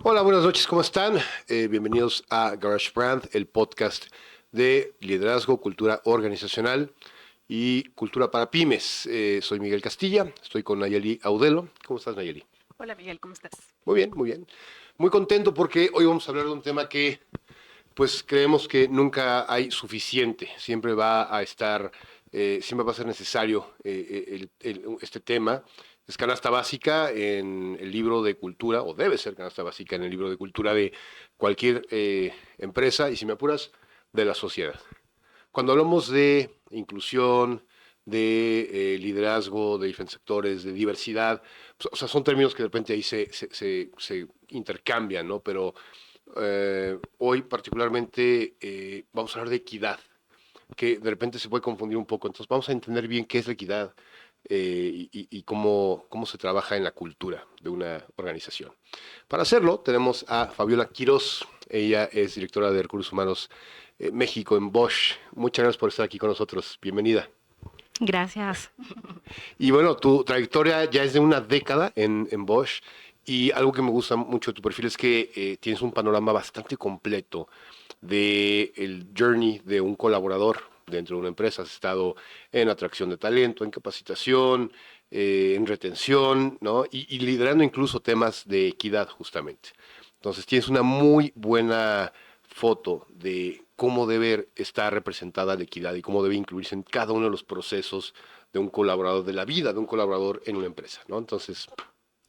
Hola, buenas noches, ¿cómo están? Bienvenidos a Garage Brand, el podcast de liderazgo, cultura organizacional y cultura para pymes. Soy Miguel Castilla, estoy con Nayeli Audelo. ¿Cómo estás, Nayeli? Hola Miguel, ¿cómo estás? Muy bien, muy bien. Muy contento porque hoy vamos a hablar de un tema que pues creemos que nunca hay suficiente. Siempre va a estar, siempre va a ser necesario este tema. Es canasta básica en el libro de cultura, o debe ser canasta básica en el libro de cultura de cualquier empresa, y si me apuras, de la sociedad. Cuando hablamos de inclusión, de liderazgo, de diferentes sectores, de diversidad, pues, o sea, son términos que de repente ahí se intercambian, ¿no? Pero hoy particularmente vamos a hablar de equidad, que de repente se puede confundir un poco. Entonces vamos a entender bien qué es la equidad y cómo se trabaja en la cultura de una organización. Para hacerlo tenemos a Fabiola Quiroz. Ella es directora de Recursos Humanos México en Bosch. Muchas gracias por estar aquí con nosotros. Bienvenida. Gracias. Y bueno, tu trayectoria ya es de una década en Bosch y algo que me gusta mucho de tu perfil es que tienes un panorama bastante completo de el journey de un colaborador dentro de una empresa. Has estado en atracción de talento, en capacitación, en retención, ¿no? Y liderando incluso temas de equidad justamente. Entonces tienes una muy buena foto de cómo debe estar representada la equidad y cómo debe incluirse en cada uno de los procesos de un colaborador, de la vida de un colaborador en una empresa, ¿no? Entonces,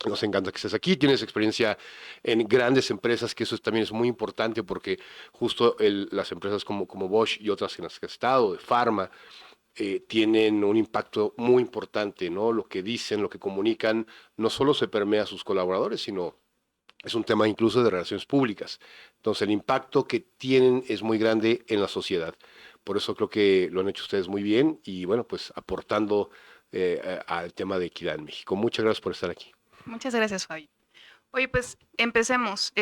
nos encanta que estés aquí, tienes experiencia en grandes empresas, que eso también es muy importante porque justo las empresas como Bosch y otras en las que has estado, de Pharma, tienen un impacto muy importante, ¿no? Lo que dicen, lo que comunican, no solo se permea a sus colaboradores, sino es un tema incluso de relaciones públicas. Entonces el impacto que tienen es muy grande en la sociedad. Por eso creo que lo han hecho ustedes muy bien y bueno, pues aportando al tema de equidad en México. Muchas gracias por estar aquí. Muchas gracias, Fabi. Oye, pues empecemos.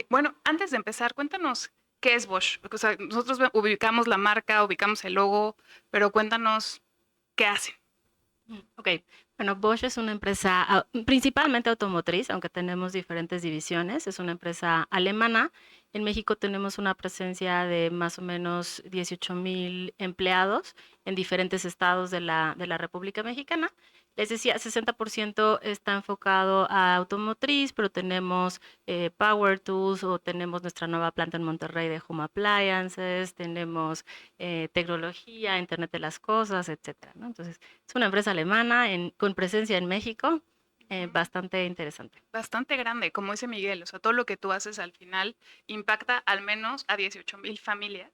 Bueno, antes de empezar, cuéntanos qué es Bosch. O sea, nosotros ubicamos la marca, ubicamos el logo, pero cuéntanos qué hacen. Ok, bueno, Bosch es una empresa principalmente automotriz, aunque tenemos diferentes divisiones. Es una empresa alemana. En México tenemos una presencia de más o menos 18,000 empleados en diferentes estados de la República Mexicana. Les decía, 60% está enfocado a automotriz, pero tenemos Power Tools o tenemos nuestra nueva planta en Monterrey de Home Appliances, tenemos tecnología, Internet de las Cosas, etcétera, ¿no? Entonces, es una empresa alemana con presencia en México, bastante interesante. Bastante grande, como dice Miguel. O sea, todo lo que tú haces al final impacta al menos a 18,000 familias,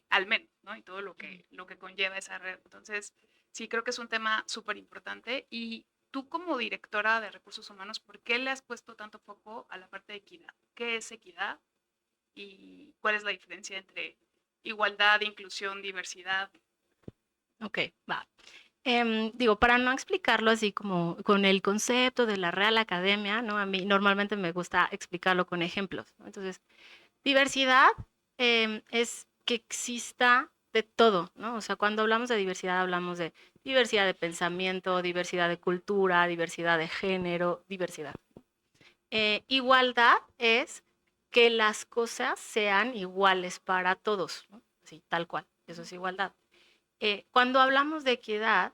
al menos, ¿no? Y todo lo que conlleva esa red. Entonces, sí, creo que es un tema súper importante. Y tú como directora de recursos humanos, ¿por qué le has puesto tanto foco a la parte de equidad? ¿Qué es equidad? ¿Y cuál es la diferencia entre igualdad, inclusión, diversidad? Ok, va. Digo, para no explicarlo así como con el concepto de la Real Academia, ¿no? A mí normalmente me gusta explicarlo con ejemplos, ¿no? Entonces, diversidad es que exista de todo, ¿no? O sea, cuando hablamos de diversidad hablamos de diversidad de pensamiento, diversidad de cultura, diversidad de género, diversidad. Igualdad es que las cosas sean iguales para todos, ¿no? Así, tal cual, eso es igualdad. Cuando hablamos de equidad,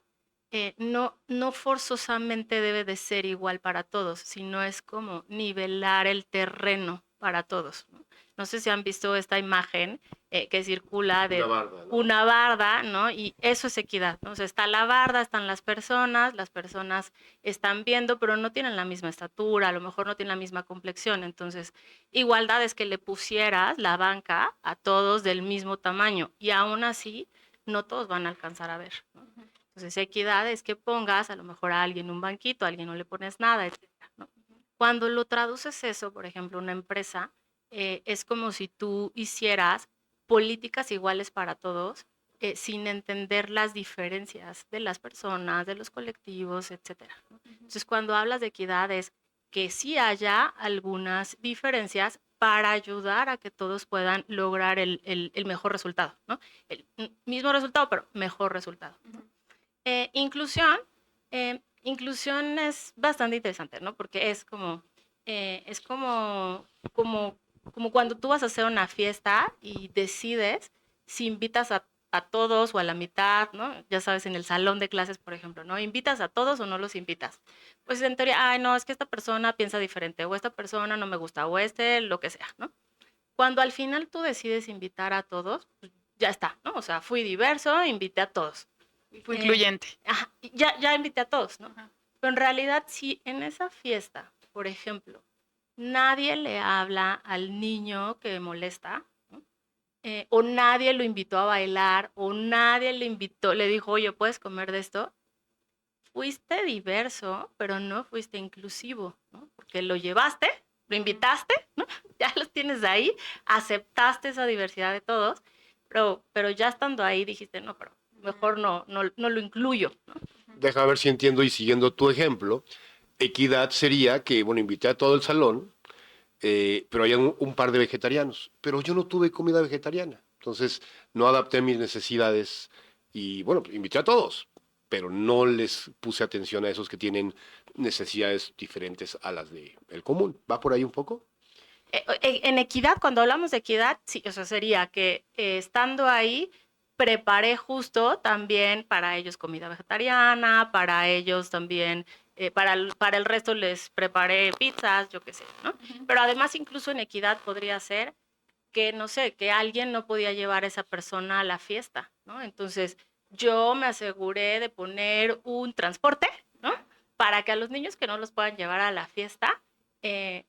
no forzosamente debe de ser igual para todos, sino es como nivelar el terreno para todos, ¿no? No sé si han visto esta imagen que circula de una barda, ¿no? Y eso es equidad, ¿no? O sea, está la barda, están las personas están viendo, pero no tienen la misma estatura, a lo mejor no tienen la misma complexión. Entonces, igualdad es que le pusieras la banca a todos del mismo tamaño y aún así no todos van a alcanzar a ver, ¿no? Entonces, equidad es que pongas a lo mejor a alguien un banquito, a alguien no le pones nada, etcétera, ¿no? Cuando lo traduces eso, por ejemplo, una empresa, es como si tú hicieras políticas iguales para todos, sin entender las diferencias de las personas, de los colectivos, etcétera, ¿no? Entonces, cuando hablas de equidad es que sí haya algunas diferencias para ayudar a que todos puedan lograr el mejor resultado, ¿no? El mismo resultado, pero mejor resultado. Inclusión, inclusión es bastante interesante, ¿no? Porque es como cuando tú vas a hacer una fiesta y decides si invitas a todos o a la mitad, ¿no? Ya sabes, en el salón de clases, por ejemplo, ¿no? ¿Invitas a todos o no los invitas? Pues en teoría, ay, no, es que esta persona piensa diferente, o esta persona no me gusta, o lo que sea, ¿no? Cuando al final tú decides invitar a todos, pues ya está, ¿no? O sea, fui diverso, invité a todos. Fue Eh, incluyente. ajá, ya invité a todos, ¿no? Ajá. Pero en realidad, si en esa fiesta, por ejemplo, nadie le habla al niño que molesta, ¿no? O nadie lo invitó a bailar, o nadie le invitó, le dijo, oye, ¿puedes comer de esto? Fuiste diverso, pero no fuiste inclusivo, ¿no? Porque lo llevaste, lo invitaste, ¿no? Ya los tienes ahí, aceptaste esa diversidad de todos, pero ya estando ahí dijiste, no, pero mejor no lo incluyo, ¿no? Déjame ver si entiendo y siguiendo tu ejemplo, equidad sería que, bueno, invité a todo el salón, pero hay un par de vegetarianos, pero yo no tuve comida vegetariana, entonces no adapté mis necesidades y, bueno, invité a todos, pero no les puse atención a esos que tienen necesidades diferentes a las del común. ¿Va por ahí un poco? En equidad, cuando hablamos de equidad, sí, o sea, sería que estando ahí, preparé justo también para ellos comida vegetariana, para ellos también, para el resto les preparé pizzas, yo qué sé, ¿no? Ujú. Pero además, incluso en equidad podría ser que, no sé, que alguien no podía llevar a esa persona a la fiesta, ¿no? Entonces, yo me aseguré de poner un transporte, ¿no? Para que a los niños que no los puedan llevar a la fiesta,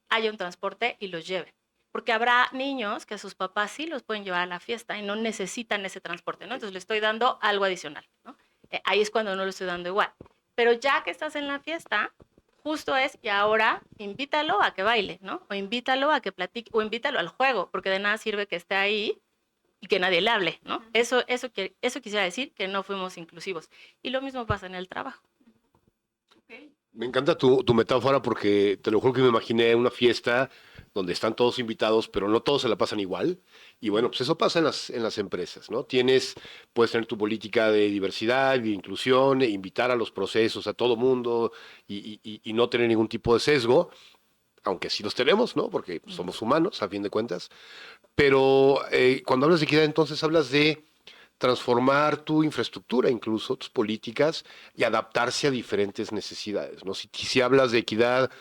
haya un transporte y los lleve. Porque habrá niños que sus papás sí los pueden llevar a la fiesta y no necesitan ese transporte, ¿no? Entonces le estoy dando algo adicional, ¿no? Ahí es cuando no lo estoy dando igual. Pero ya que estás en la fiesta, justo es, y ahora invítalo a que baile, ¿no? O invítalo a que platique, o invítalo al juego, porque de nada sirve que esté ahí y que nadie le hable, ¿no? Ujú. Eso quisiera decir que no fuimos inclusivos. Y lo mismo pasa en el trabajo. Ok. Me encanta tu metáfora porque te lo juro que me imaginé una fiesta donde están todos invitados, pero no todos se la pasan igual. Y bueno, pues eso pasa en las empresas, ¿no? Puedes tener tu política de diversidad, de inclusión, e invitar a los procesos a todo mundo y no tener ningún tipo de sesgo, aunque sí los tenemos, ¿no? Porque somos humanos, a fin de cuentas. Pero cuando hablas de equidad, entonces hablas de transformar tu infraestructura, incluso tus políticas, y adaptarse a diferentes necesidades, ¿no? Si hablas de equidad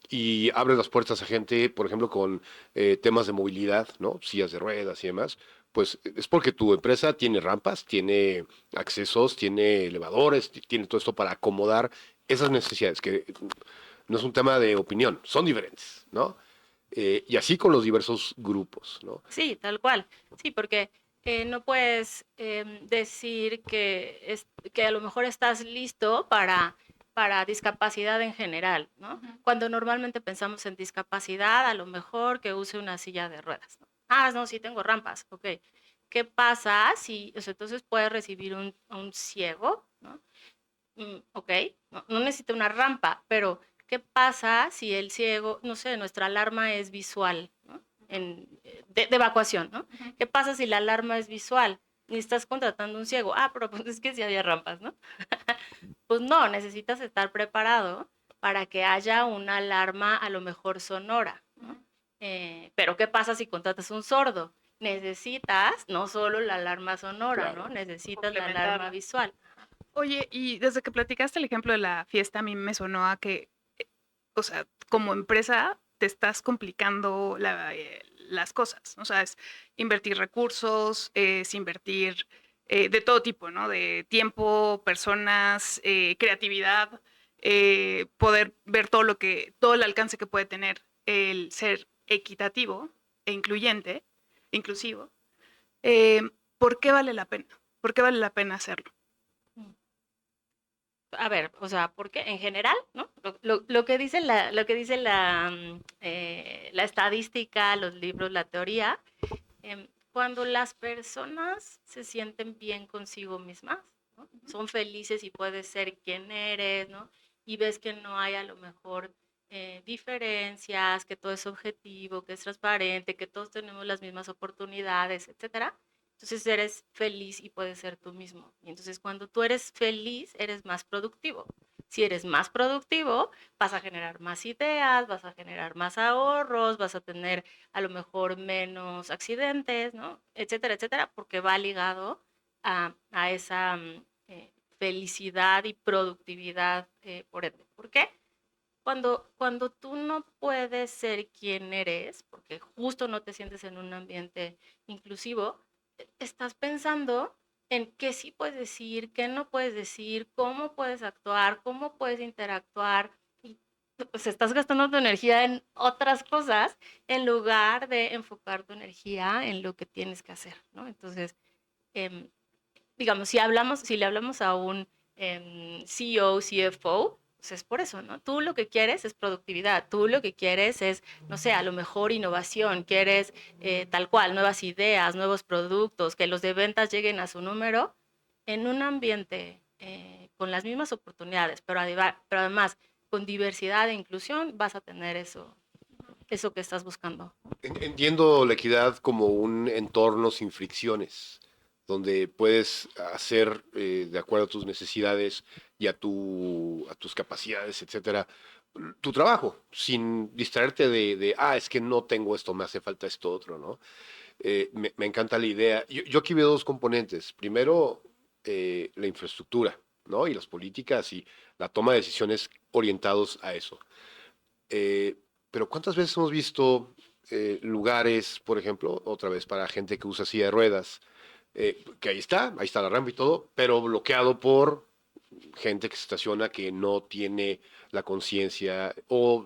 y abres las puertas a gente, por ejemplo, con temas de movilidad, ¿no? Sillas de ruedas y demás, pues es porque tu empresa tiene rampas, tiene accesos, tiene elevadores, tiene todo esto para acomodar esas necesidades, que no es un tema de opinión, son diferentes, ¿no? Y así con los diversos grupos, ¿no? Sí, tal cual. Sí, porque no puedes decir que a lo mejor estás listo para discapacidad en general, ¿no? Ujú. Cuando normalmente pensamos en discapacidad, a lo mejor que use una silla de ruedas, ¿no? Ah, no, sí tengo rampas, ok. ¿Qué pasa si, o sea, entonces puedes recibir un ciego, ¿no? Ok, no necesita una rampa, pero ¿qué pasa si el ciego, no sé, nuestra alarma es visual, ¿no? De evacuación, ¿no? Ujú. ¿Qué pasa si la alarma es visual? Y estás contratando un ciego. Ah, pero pues es que sí había rampas, ¿no? Pues no, necesitas estar preparado para que haya una alarma a lo mejor sonora, Ujú. ¿no? Pero ¿qué pasa si contratas un sordo? Necesitas no solo la alarma sonora, ¿no? Claro. Necesitas la alarma Complementarla. visual. Oye, y desde que platicaste el ejemplo de la fiesta, a mí me sonó a que, o sea, como empresa te estás complicando las cosas. O sea, es invertir recursos, es invertir de todo tipo, ¿no? De tiempo, personas, creatividad, poder ver todo el alcance que puede tener el ser equitativo e incluyente, inclusivo. Eh, ¿Por qué vale la pena? ¿Por qué vale la pena hacerlo? A ver, o sea, porque en general, ¿no? Lo que dice la estadística, los libros, la teoría, cuando las personas se sienten bien consigo mismas, ¿no? Son felices y puedes ser quien eres, ¿no? Y ves que no hay a lo mejor diferencias, que todo es objetivo, que es transparente, que todos tenemos las mismas oportunidades, etcétera. Entonces eres feliz y puedes ser tú mismo. Y entonces cuando tú eres feliz, eres más productivo. Si eres más productivo, vas a generar más ideas, vas a generar más ahorros, vas a tener a lo mejor menos accidentes, ¿no? Etcétera, etcétera, porque va ligado a esa felicidad y productividad por ende. ¿Por qué? Cuando tú no puedes ser quien eres, porque justo no te sientes en un ambiente inclusivo, estás pensando en qué sí puedes decir, qué no puedes decir, cómo puedes actuar, cómo puedes interactuar. Y pues estás gastando tu energía en otras cosas en lugar de enfocar tu energía en lo que tienes que hacer, ¿no? Entonces, eh, digamos, si le hablamos a un CEO, CFO, pues es por eso, ¿no? Tú lo que quieres es productividad, tú lo que quieres es, no sé, a lo mejor innovación, quieres tal cual, nuevas ideas, nuevos productos, que los de ventas lleguen a su número en un ambiente con las mismas oportunidades, pero además con diversidad e inclusión vas a tener eso que estás buscando. Entiendo la equidad como un entorno sin fricciones, donde puedes hacer de acuerdo a tus necesidades y a tus capacidades, etcétera, tu trabajo, sin distraerte es que no tengo esto, me hace falta esto otro, ¿no? Me encanta la idea. Yo aquí veo dos componentes. Primero, la infraestructura, ¿no? Y las políticas y la toma de decisiones orientados a eso. Eh, pero ¿cuántas veces hemos visto lugares, por ejemplo, otra vez para gente que usa silla de ruedas, que ahí está la rampa y todo, pero bloqueado por gente que se estaciona que no tiene la conciencia o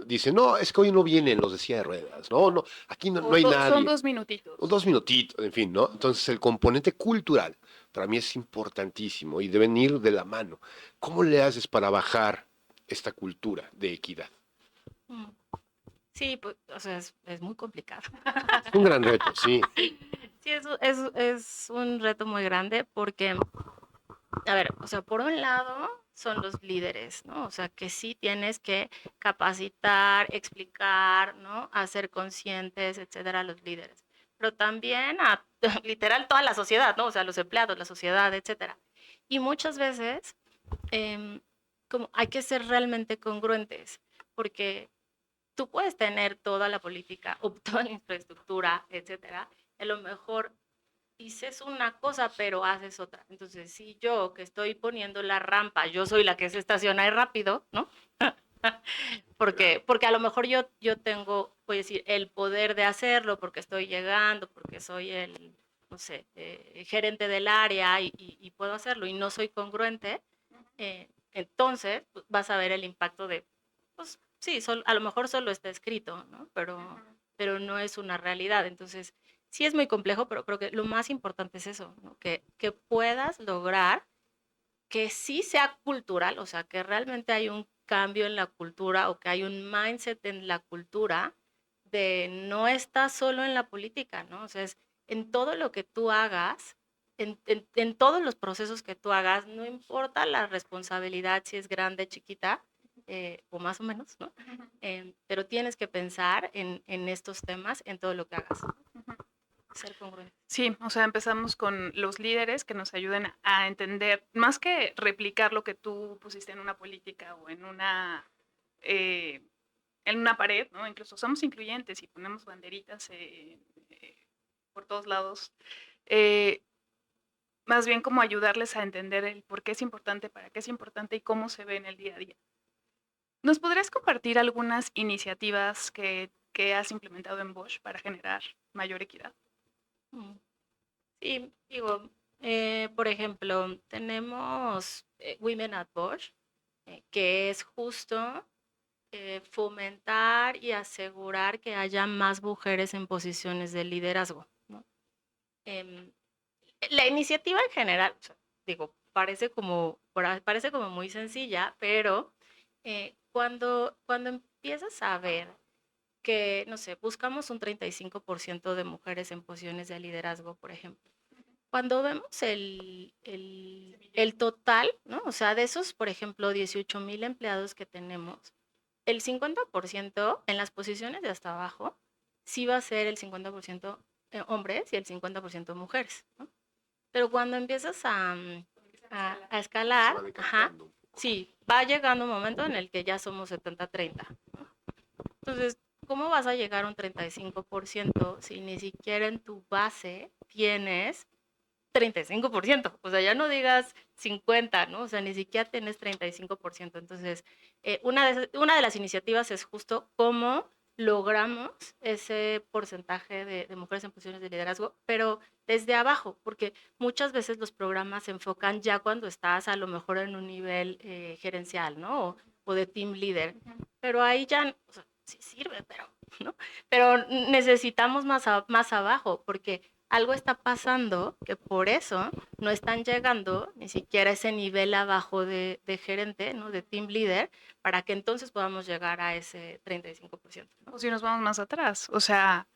dice, no, es que hoy no vienen los de silla de ruedas, no, no, aquí no, no hay Son nadie, 2 minutitos. 2 minutitos, en fin, ¿no? Entonces el componente cultural para mí es importantísimo y deben ir de la mano. ¿Cómo le haces para bajar esta cultura de equidad? Mm. Sí, pues, o sea, es muy complicado. Es un gran reto, sí. Sí, es un reto muy grande porque, a ver, o sea, por un lado son los líderes, ¿no? O sea, que sí tienes que capacitar, explicar, ¿no? Hacer conscientes, etcétera, a los líderes. Pero también a literal toda la sociedad, ¿no? O sea, los empleados, la sociedad, etcétera. Y muchas veces, como hay que ser realmente congruentes, porque tú puedes tener toda la política o toda la infraestructura, etcétera, a lo mejor dices una cosa, pero haces otra. Entonces, si yo que estoy poniendo la rampa, yo soy la que se estaciona ahí rápido, ¿no? Porque a lo mejor yo tengo, voy a decir, el poder de hacerlo, porque estoy llegando, porque soy el, no sé, gerente del área y puedo hacerlo y no soy congruente, entonces pues, vas a ver el impacto de, pues sí, a lo mejor solo está escrito, ¿no? Pero no es una realidad. Entonces, sí es muy complejo, pero creo que lo más importante es eso, ¿no? Que puedas lograr que sí sea cultural, o sea, que realmente hay un cambio en la cultura o que hay un mindset en la cultura de no está solo en la política, ¿no? O sea, es en todo lo que tú hagas, en todos los procesos que tú hagas, no importa la responsabilidad, si es grande, chiquita, o más o menos, ¿no? Pero tienes que pensar en estos temas, en todo lo que hagas, ¿no? Ser congruente. Sí, o sea, empezamos con los líderes que nos ayuden a entender, más que replicar lo que tú pusiste en una política o eh, en una pared, ¿no? Incluso somos incluyentes y ponemos banderitas por todos lados. Eh, Más bien como ayudarles a entender el por qué es importante, para qué es importante y cómo se ve en el día a día. ¿Nos podrías compartir algunas iniciativas que has implementado en Bosch para generar mayor equidad? Mm. Sí, digo, por ejemplo, tenemos Women at Bosch, que es justo fomentar y asegurar que haya más mujeres en posiciones de liderazgo, ¿no? Em, la iniciativa en general, o sea, digo, parece como muy sencilla, pero cuando empiezas a ver que, no sé, buscamos un 35% de mujeres en posiciones de liderazgo, por ejemplo. Cuando vemos el total, ¿no? O sea, de esos, por ejemplo, 18,000 empleados que tenemos, el 50% en las posiciones de hasta abajo sí va a ser el 50% hombres y el 50% mujeres, ¿no? Pero cuando empiezas a escalar, Se va decantando un poco. sí, va llegando un momento en el que ya somos 70-30. Entonces, ¿cómo vas a llegar a un 35% si ni siquiera en tu base tienes 35%? O sea, ya no digas 50, ¿no? O sea, ni siquiera tienes 35%. Entonces, una de las iniciativas es justo cómo logramos ese porcentaje de mujeres en posiciones de liderazgo, pero desde abajo, porque muchas veces los programas se enfocan ya cuando estás a lo mejor en un nivel gerencial, ¿no? O de team leader. Pero ahí ya, o sea, sí sirve, pero, ¿no? Pero necesitamos más abajo, porque algo está pasando que por eso no están llegando ni siquiera a ese nivel abajo de gerente, ¿no? De team leader, para que entonces podamos llegar a ese 35%, ¿no? O si nos vamos más atrás, o sea,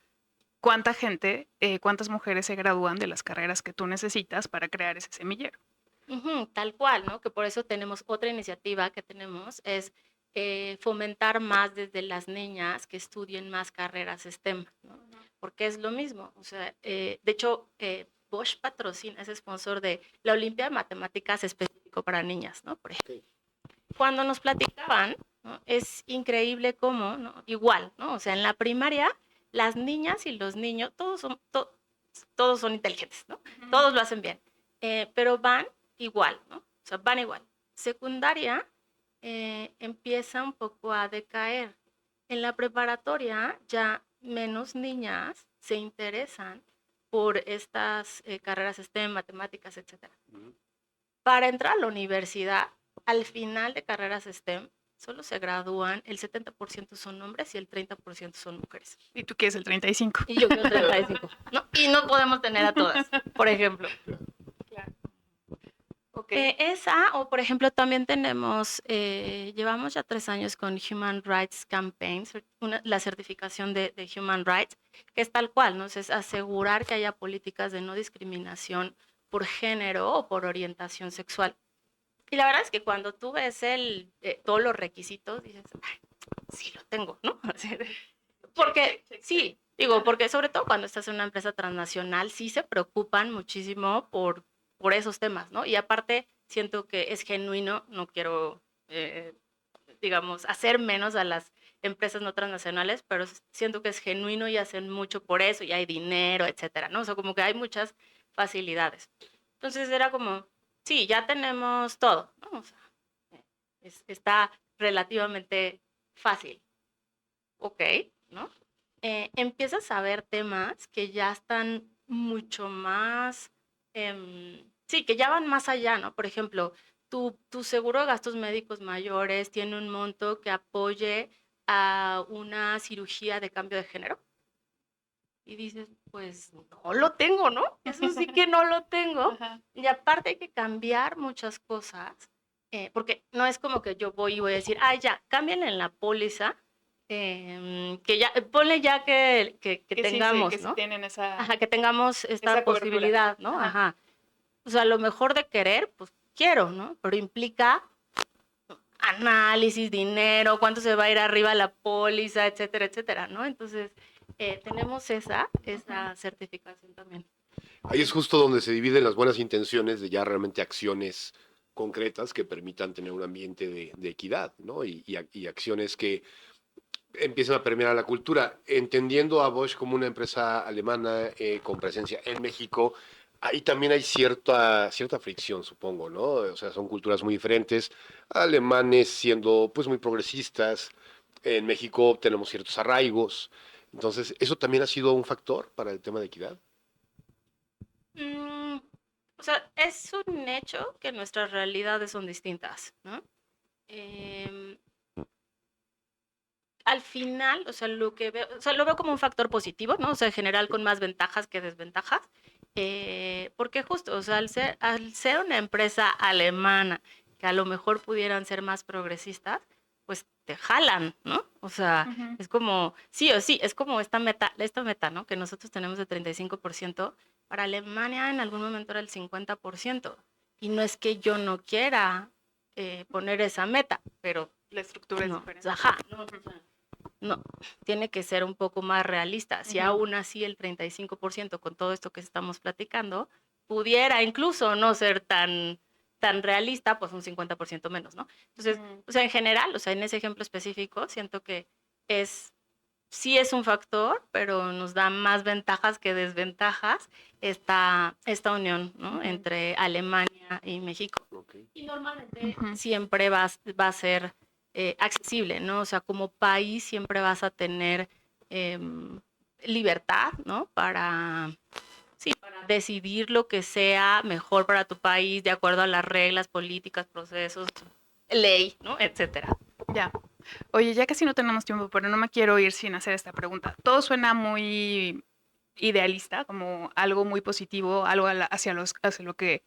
¿cuánta gente, cuántas mujeres se gradúan de las carreras que tú necesitas para crear ese semillero? Tal cual, ¿no? Que por eso tenemos otra iniciativa que tenemos, es fomentar más desde las niñas que estudien más carreras STEM, ¿no? Porque es lo mismo, o sea, de hecho, Bosch patrocina, es sponsor de la Olimpiada de Matemáticas específico para niñas, ¿no? Por ejemplo. Cuando nos platicaban, ¿no? Es increíble cómo, ¿no? Igual, ¿no? O sea, en la primaria, las niñas y los niños, todos son inteligentes, ¿no? Todos lo hacen bien, pero van igual, ¿no? O sea, van igual. Secundaria empieza un poco a decaer. En la preparatoria ya menos niñas se interesan por estas carreras STEM, matemáticas, etcétera. Para entrar a la universidad, al final de carreras STEM, solo se gradúan, el 70% son hombres y el 30% son mujeres. Y tú quieres el 35. Y yo quiero 35, ¿no? Y no podemos tener a todas, por ejemplo. Claro. Okay. Esa, o por ejemplo, también tenemos, llevamos ya 3 años con Human Rights Campaign, la certificación de Human Rights, que es tal cual, ¿no? Es asegurar que haya políticas de no discriminación por género o por orientación sexual. Y la verdad es que cuando tú ves todos los requisitos, dices, ay, sí lo tengo, ¿no? Porque, sí, digo, porque sobre todo cuando estás en una empresa transnacional, sí se preocupan muchísimo por esos temas, ¿no? Y aparte, siento que es genuino, no quiero, digamos, hacer menos a las empresas no transnacionales, pero siento que es genuino y hacen mucho por eso, y hay dinero, etcétera, ¿no? O sea, como que hay muchas facilidades. Entonces era como, sí, ya tenemos todo, ¿no? O sea, está relativamente fácil. Ok, ¿no? Empiezas a ver temas que ya están mucho más, sí, que ya van más allá, ¿no? Por ejemplo, tu seguro de gastos médicos mayores tiene un monto que apoye a una cirugía de cambio de género. Y dices, pues no lo tengo, ¿no? Eso sí que no lo tengo. Ajá. Y aparte hay que cambiar muchas cosas, porque no es como que yo voy a decir, ay, ya, cámbienle en la póliza, que ya, ponle ya que tengamos, sí, ¿no? tienen esa, Ajá, que tengamos esta esa cobertura. posibilidad, ¿no? Ajá. Ajá. O sea, a lo mejor de querer, pues quiero, ¿no? Pero implica análisis, dinero, cuánto se va a ir arriba la póliza, etcétera, etcétera, ¿no? Entonces, tenemos esa certificación también. Ahí es justo donde se dividen las buenas intenciones de ya realmente acciones concretas que permitan tener un ambiente de equidad, ¿no? Y acciones que empiezan a permear a la cultura. Entendiendo a Bosch como una empresa alemana con presencia en México, ahí también hay cierta fricción, supongo, ¿no? O sea, son culturas muy diferentes. Alemanes siendo pues muy progresistas, en México tenemos ciertos arraigos. Entonces, ¿eso también ha sido un factor para el tema de equidad? Mm, o sea, es un hecho que nuestras realidades son distintas, ¿no? Al final, o sea, lo que veo, o sea, lo veo como un factor positivo, ¿no? O sea, en general con más ventajas que desventajas, porque justo, o sea, al ser una empresa alemana, que a lo mejor pudieran ser más progresistas, pues te jalan, ¿no? O sea, es como, sí o sí, es como esta meta, ¿no? Que nosotros tenemos de 35%, para Alemania en algún momento era el 50%, y no es que yo no quiera poner esa meta, pero La estructura es no, diferente. ajá, no, o sea, no, tiene que ser un poco más realista. Si aún así el 35% con todo esto que estamos platicando pudiera incluso no ser tan realista, pues un 50% menos, ¿no? Entonces, o sea, en general, o sea, en ese ejemplo específico, siento que sí es un factor, pero nos da más ventajas que desventajas esta unión, ¿no? Entre Alemania y México. Okay. Y normalmente siempre va a ser accesible, ¿no? O sea, como país siempre vas a tener libertad, ¿no? Para decidir lo que sea mejor para tu país de acuerdo a las reglas, políticas, procesos, ley, ¿no? Etcétera. Ya. Oye, ya casi no tenemos tiempo, pero no me quiero ir sin hacer esta pregunta. Todo suena muy idealista, como algo muy positivo, algo hacia lo que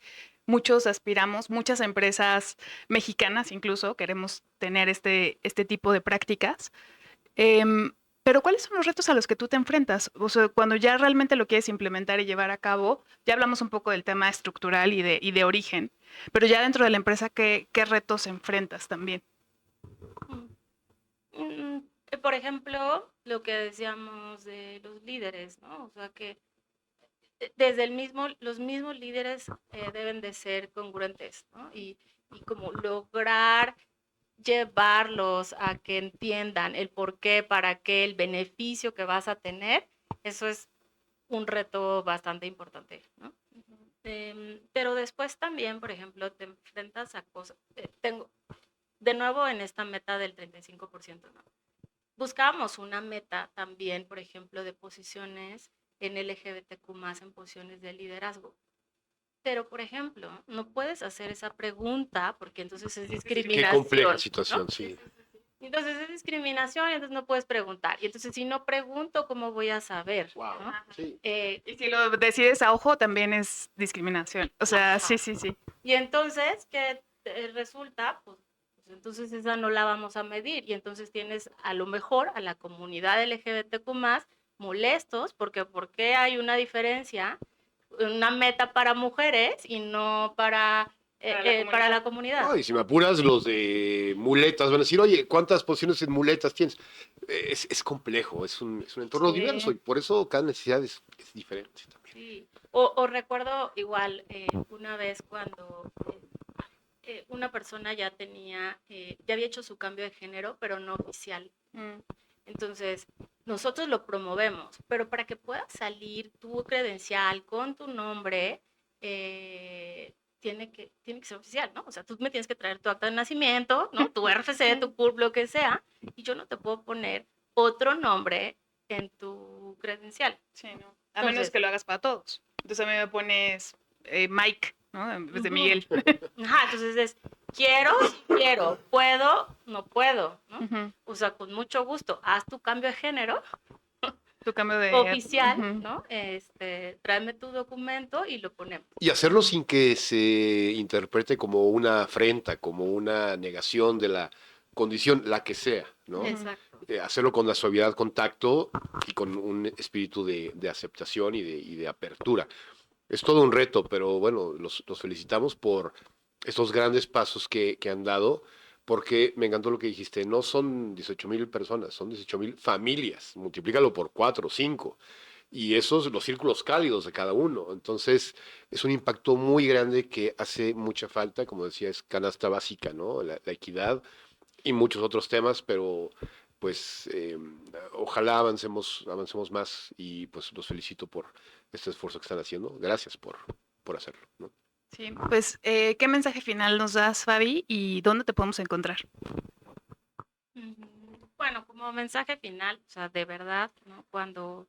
muchos aspiramos, muchas empresas mexicanas incluso queremos tener este tipo de prácticas. Pero ¿cuáles son los retos a los que tú te enfrentas? O sea, cuando ya realmente lo quieres implementar y llevar a cabo, ya hablamos un poco del tema estructural y de origen, pero ya dentro de la empresa, ¿qué retos enfrentas también? Por ejemplo, lo que decíamos de los líderes, ¿no? O sea, que desde los mismos líderes deben de ser congruentes, ¿no? Y como lograr llevarlos a que entiendan el por qué, para qué, el beneficio que vas a tener, eso es un reto bastante importante, ¿no? Pero después también, por ejemplo, te enfrentas a cosas, tengo, de nuevo en esta meta del 35%, ¿no? Buscábamos una meta también, por ejemplo, de posiciones en LGBTQ+, en posiciones de liderazgo. Pero, por ejemplo, no puedes hacer esa pregunta porque entonces es discriminación. Qué compleja situación, ¿no? sí. Entonces es discriminación y entonces no puedes preguntar. Y entonces si no pregunto, ¿cómo voy a saber? Wow. ¿no? Sí. Y si lo decides a ojo, también es discriminación. O sea, sí. Y entonces, ¿qué resulta? Pues entonces esa no la vamos a medir. Y entonces tienes a lo mejor a la comunidad LGBTQ+, molestos, porque ¿por qué hay una diferencia? Una meta para mujeres y no para la comunidad. No, y si me apuras, los de muletas van a decir, oye, ¿cuántas posiciones en muletas tienes? Es complejo, es un entorno diverso y por eso cada necesidad es diferente también. Sí. O recuerdo igual una vez cuando una persona ya había hecho su cambio de género, pero no oficial. Entonces, nosotros lo promovemos, pero para que pueda salir tu credencial con tu nombre, tiene que ser oficial, ¿no? O sea, tú me tienes que traer tu acta de nacimiento, ¿no? Tu RFC, tu CURP, lo que sea, y yo no te puedo poner otro nombre en tu credencial. Sí, no. A menos que lo hagas para todos. Entonces a mí me pones Mike, ¿no? En vez de Miguel. Ajá, entonces es quiero, puedo, no puedo, ¿no? O sea, con mucho gusto, haz tu cambio de género. Tu cambio de oficial, ¿no? Tráeme tu documento y lo ponemos. Y hacerlo sin que se interprete como una afrenta, como una negación de la condición, la que sea, ¿no? Exacto. Hacerlo con la suavidad, con tacto y con un espíritu de aceptación y de apertura. Es todo un reto, pero bueno, los felicitamos por estos grandes pasos que han dado, porque me encantó lo que dijiste, no son 18,000 personas, son 18,000 familias, multiplícalo por 4 o 5, y esos los círculos cálidos de cada uno. Entonces, es un impacto muy grande que hace mucha falta, como decía, es canasta básica, ¿no? La equidad y muchos otros temas, pero pues ojalá avancemos más y pues los felicito por este esfuerzo que están haciendo. Gracias por hacerlo, ¿no? Sí, pues, ¿qué mensaje final nos das, Fabi? ¿Y dónde te podemos encontrar? Bueno, como mensaje final, o sea, de verdad, ¿no? Cuando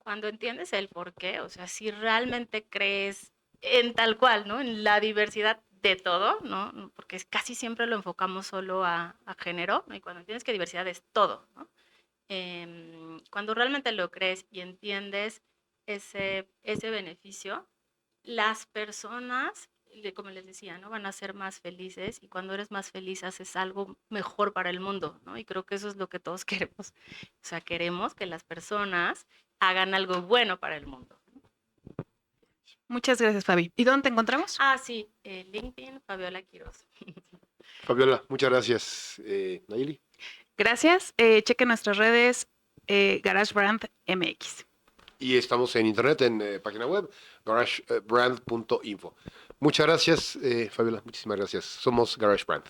entiendes el por qué, o sea, si realmente crees en tal cual, ¿no? En la diversidad de todo, ¿no? Porque casi siempre lo enfocamos solo a género, ¿no? Y cuando entiendes que diversidad es todo, ¿no? Cuando realmente lo crees y entiendes ese beneficio, las personas, como les decía, ¿no? Van a ser más felices y cuando eres más feliz haces algo mejor para el mundo, ¿no? Y creo que eso es lo que todos queremos. O sea, queremos que las personas hagan algo bueno para el mundo. Muchas gracias, Fabi. ¿Y dónde te encontramos? Sí, LinkedIn, Fabiola Quiroz. Fabiola, muchas gracias. Nayeli. Gracias. Chequen nuestras redes, GarageBrand MX. Y estamos en internet, en página web, garagebrand.info. Muchas gracias, Fabiola. Muchísimas gracias. Somos GarageBrand.